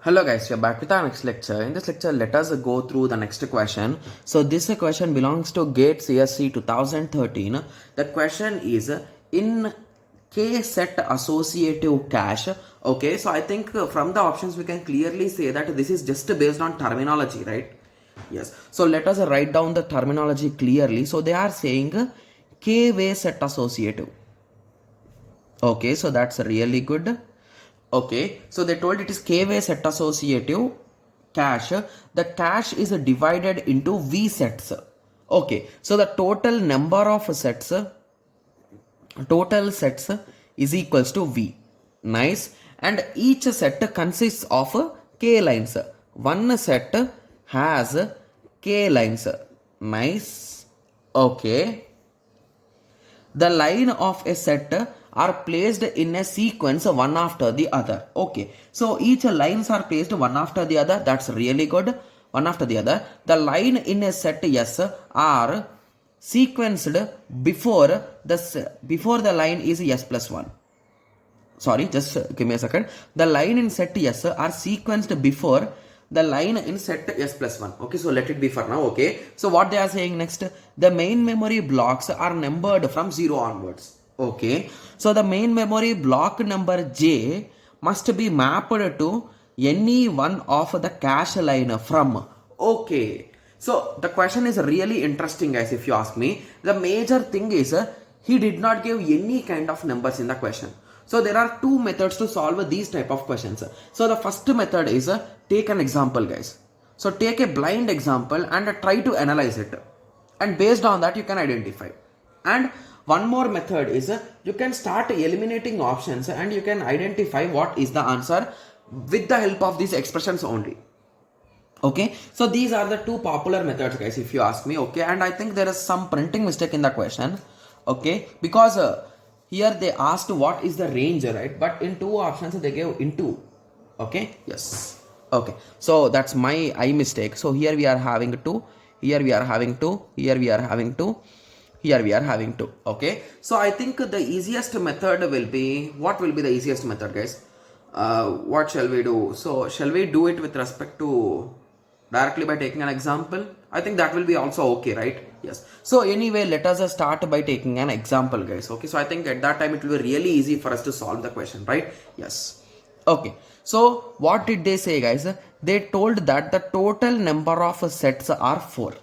Hello guys, we are back with our next lecture. In this lecture, let us go through the next question. So this question belongs to GATE CSE 2013. The question is in K set associative cache. Okay, so I think from the options we can clearly say that this is just based on terminology, right? Yes. So let us write down the terminology clearly. So they are saying K-way set associative. Okay, so that's really good. Okay, so they told it is K-way set associative cache. The cache is divided into V sets. Okay, so the total number of sets, is equals to V. Nice. And each set consists of K lines. One set has K lines. Nice. Okay. The line of a set are placed in a sequence one after the other. Okay, so each lines are placed one after the other. That's really good. One after the other. The line in a set S are sequenced before the line is S plus 1. Sorry, just give me a second. The line in set S are sequenced before the line in set S plus 1. Okay, so let it be for now. Okay, so what they are saying next, the main memory blocks are numbered from 0 onwards. Okay, so the main memory block number J must be mapped to any one of the cache line from. Okay, so the question is really interesting guys, if you ask me. The major thing is he did not give any kind of numbers in the question. So there are two methods to solve these type of questions. So the first method is take an example guys. So take a blind example and try to analyze it. And based on that you can identify. And one more method is you can start eliminating options and you can identify what is the answer with the help of these expressions only. Okay, so these are the two popular methods guys, if you ask me. Okay, and I think there is some printing mistake in the question. Okay, because here they asked what is the range, right? But in two options they gave into. Okay, yes. Okay, so that's my mistake. So here we are having 2, here we are having 2, here we are having 2, here we are having 2. Okay, so I think the easiest method will be, what will be the easiest method guys? What shall we do? So shall we do it with respect to directly by taking an example? I think that will be also okay, right? Yes. So anyway, let us start by taking an example guys. Okay, so I think at that time it will be really easy for us to solve the question, right? Yes. Okay, so what did they say guys? They told that the total number of sets are 4.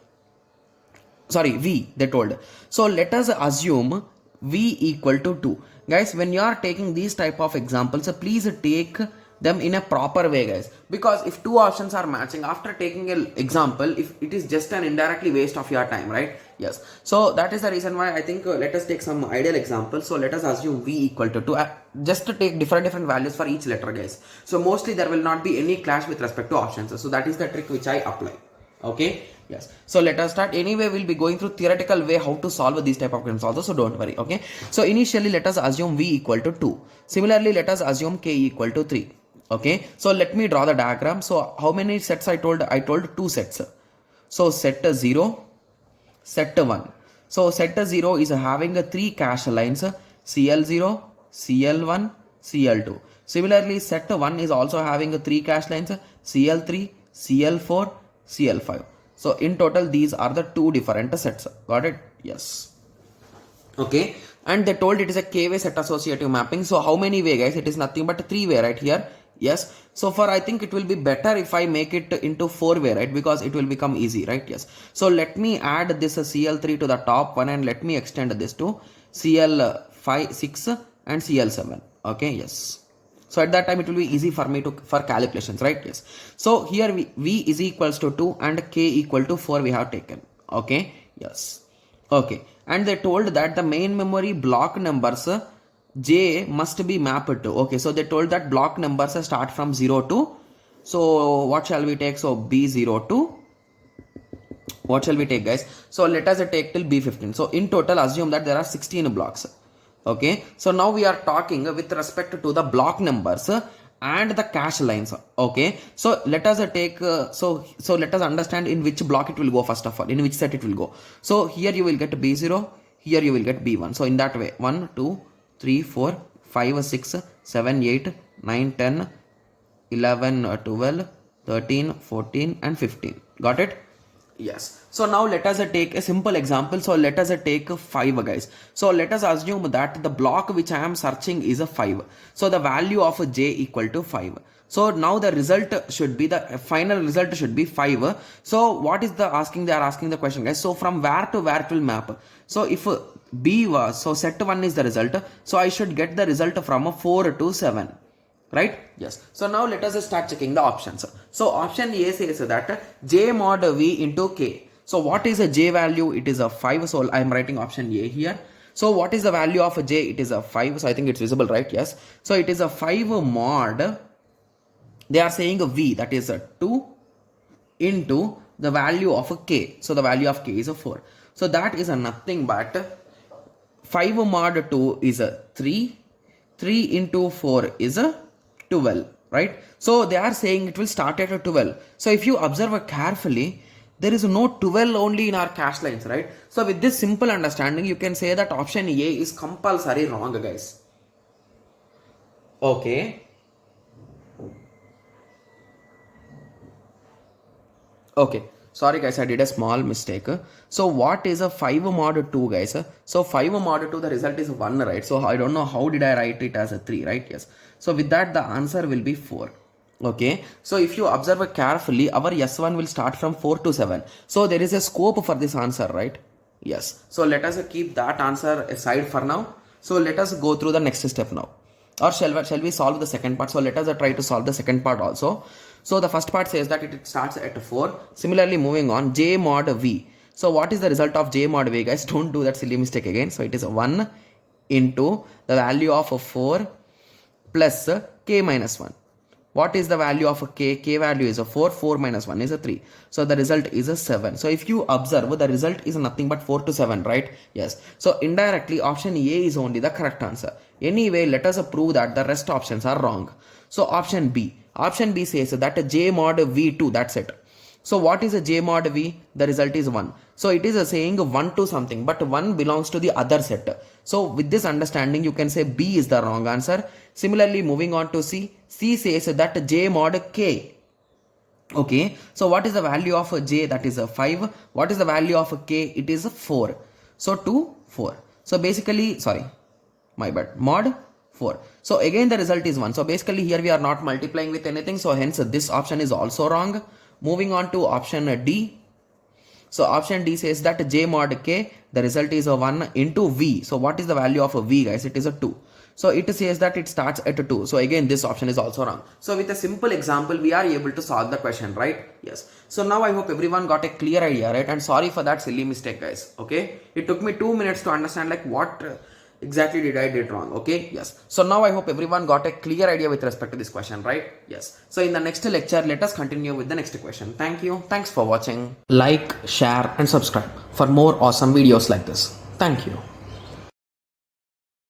Sorry, V they told. So let us assume V equal to 2. Guys, when you are taking these type of examples, please take them in a proper way guys, because if two options are matching after taking an example, if it is just an indirectly waste of your time, right? Yes, so that is the reason why I think let us take some ideal examples. So let us assume V equal to 2, just to take different values for each letter guys. So mostly there will not be any clash with respect to options, so that is the trick which I apply. Okay, yes, so let us start. Anyway, we'll be going through theoretical way how to solve these type of questions also, so don't worry. Okay, so initially let us assume V equal to 2. Similarly, let us assume K equal to 3. Okay, so let me draw the diagram. So how many sets I told 2 sets. So set 0, set 1. So set 0 is having 3 cache lines, CL0, CL1, CL2. Similarly, set 1 is also having 3 cache lines, CL3, CL4, CL5. So in total these are the 2 different sets. Got it? Yes. Okay, and they told it is a K-way set associative mapping. So how many way guys? It is nothing but 3 way right here. Yes, so for I think it will be better if I make it into 4 way, right? Because it will become easy, right? Yes, so let me add this CL3 to the top one and let me extend this to CL5, 6 and CL7. Okay, yes. So at that time it will be easy for me for calculations, right? Yes. So here V is equals to 2 and K equal to 4 we have taken. Okay, yes. Okay, and they told that the main memory block numbers J must be mapped to. Okay, so they told that block numbers start from 0 to, so what shall we take? So B0 to, what shall we take guys? So let us take till B15. So in total assume that there are 16 blocks. Okay, so now we are talking with respect to the block numbers and the cache lines. Okay, so let us take so let us understand in which block it will go first of all, in which set it will go. So here you will get B0, here you will get B1. So in that way 1 2 3 4 5 6 7 8 9 10 11, 12, 13, 14 and 15. Got it? Yes. So now let us take a simple example. So let us take 5, guys. So let us assume that the block which I am searching is a 5. So the value of j equal to 5. So now the result should be, the final result should be 5. So what is the asking? They are asking the question, guys. So from where to where it will map? So if b was, so set 1 is the result. So I should get the result from 4 to 7. Right? Yes. So now let us start checking the options. So option A says that j mod v into k. So what is a j value? It is a 5. So I am writing option A here. So what is the value of a j? It is a 5. So I think it's visible, right? Yes. So it is a 5 mod. They are saying a v, that is a 2 into the value of a k. So the value of k is a 4. So that is a nothing but 5 mod 2 is a 3. 3 into 4 is a 12, right? So they are saying it will start at a 12. So if you observe carefully, there is no 12 only in our cache lines, right? So with this simple understanding, you can say that option A is compulsory wrong, guys. Okay. Okay. Sorry guys, I did a small mistake. So what is a 5 mod 2, guys? So 5 mod 2, the result is 1, right? So I don't know how did I write it as a 3, right? Yes. So with that, the answer will be 4. Okay. So if you observe carefully, our S1 will start from 4 to 7. So there is a scope for this answer, right? Yes. So let us keep that answer aside for now. So let us go through the next step now. Or shall we solve the second part? So let us try to solve the second part also. So the first part says that it starts at 4. Similarly, moving on, j mod v. So what is the result of j mod v, guys? Don't do that silly mistake again. So it is 1 into the value of 4 plus k minus 1. What is the value of a k? K value is a 4. 4 minus 1 is a 3. So the result is a 7. So if you observe, the result is nothing but 4 to 7, right? Yes. So indirectly, option A is only the correct answer. Anyway, let us prove that the rest options are wrong. So option B. Option B says that j mod v2, that's it. So what is a j mod v? The result is 1. So it is saying 1 to something, but 1 belongs to the other set. So with this understanding, you can say B is the wrong answer. Similarly, moving on to C. C says that j mod k. Okay. So what is the value of j? That is a 5. What is the value of k? It is a 4. So 2, 4. So basically, sorry, my bad, mod 4. So again the result is 1. So basically here we are not multiplying with anything. So hence this option is also wrong. Moving on to option D. So option D says that j mod k, the result is a 1 into v. So what is the value of a v, guys? It is a 2. So it says that it starts at a 2. So again this option is also wrong. So with a simple example we are able to solve the question, right? Yes. So now I hope everyone got a clear idea, right? And sorry for that silly mistake, guys. Okay. It took me 2 minutes to understand like what exactly did wrong. Okay. Yes. So now I hope everyone got a clear idea with respect to this question, right? Yes. So in the next lecture, let us continue with the next question. Thank you. Thanks for watching. Like, share and subscribe for more awesome videos like this. Thank you.